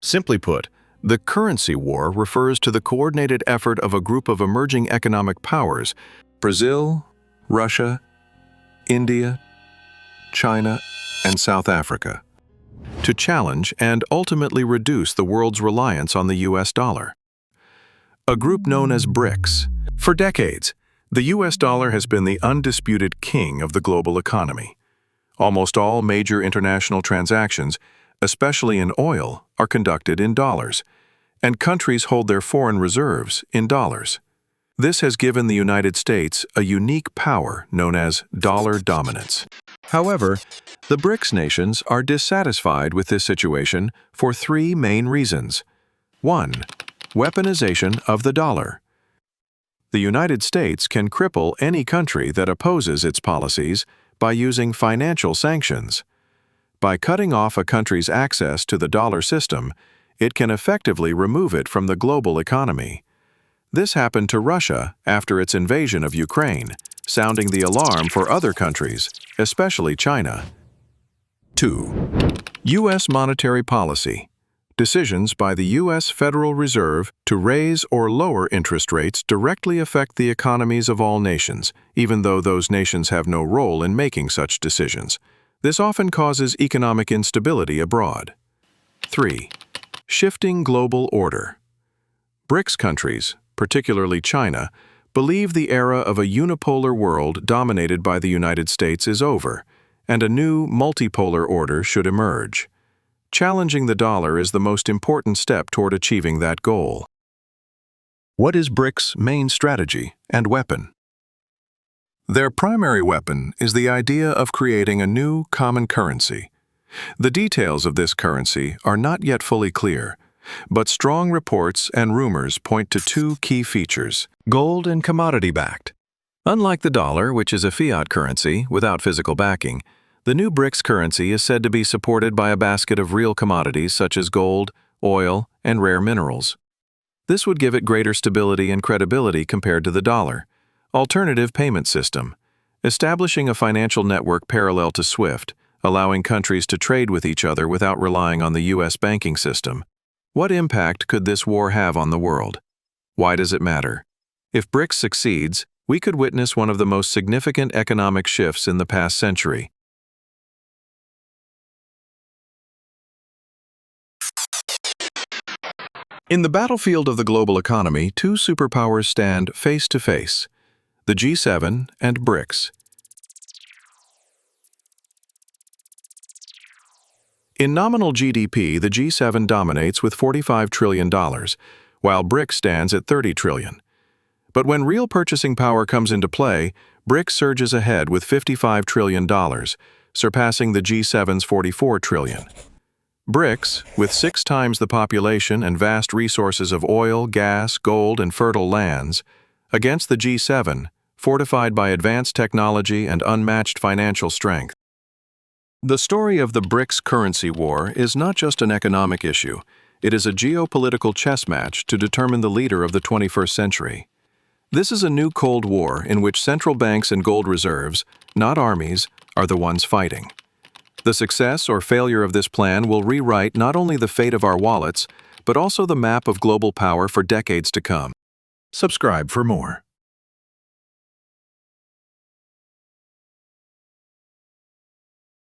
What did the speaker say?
Simply put, the currency war refers to the coordinated effort of a group of emerging economic powers, Brazil, Russia, India, China, and South Africa, to challenge and ultimately reduce the world's reliance on the US dollar. A group known as BRICS. For decades, the US dollar has been the undisputed king of the global economy. Almost all major international transactions, especially in oil, are conducted in dollars, and countries hold their foreign reserves in dollars. This has given the United States a unique power known as dollar dominance. However, the BRICS nations are dissatisfied with this situation for three main reasons. 1. Weaponization of the dollar. The United States can cripple any country that opposes its policies by using financial sanctions. By cutting off a country's access to the dollar system, it can effectively remove it from the global economy. This happened to Russia after its invasion of Ukraine, sounding the alarm for other countries, especially China. 2. U.S. monetary policy. Decisions by the U.S. Federal Reserve to raise or lower interest rates directly affect the economies of all nations, even though those nations have no role in making such decisions. This often causes economic instability abroad. 3. Shifting global order. BRICS countries, particularly China, believe the era of a unipolar world dominated by the United States is over, and a new multipolar order should emerge. Challenging the dollar is the most important step toward achieving that goal. What is BRICS' main strategy and weapon? Their primary weapon is the idea of creating a new common currency. The details of this currency are not yet fully clear, but strong reports and rumors point to two key features: gold and commodity-backed. Unlike the dollar, which is a fiat currency without physical backing, the new BRICS currency is said to be supported by a basket of real commodities such as gold, oil, and rare minerals. This would give it greater stability and credibility compared to the dollar. Alternative payment system. Establishing a financial network parallel to SWIFT, allowing countries to trade with each other without relying on the U.S. banking system. What impact could this war have on the world? Why does it matter? If BRICS succeeds, we could witness one of the most significant economic shifts in the past century. In the battlefield of the global economy, two superpowers stand face to face: the G7 and BRICS. In nominal GDP, the G7 dominates with $45 trillion, while BRICS stands at $30 trillion. But when real purchasing power comes into play, BRICS surges ahead with $55 trillion, surpassing the G7's $44 trillion. BRICS, with 6 times the population and vast resources of oil, gas, gold, and fertile lands, against the G7, fortified by advanced technology and unmatched financial strength. The story of the BRICS currency war is not just an economic issue, it is a geopolitical chess match to determine the leader of the 21st century. This is a new Cold War in which central banks and gold reserves, not armies, are the ones fighting. The success or failure of this plan will rewrite not only the fate of our wallets, but also the map of global power for decades to come. Subscribe for more.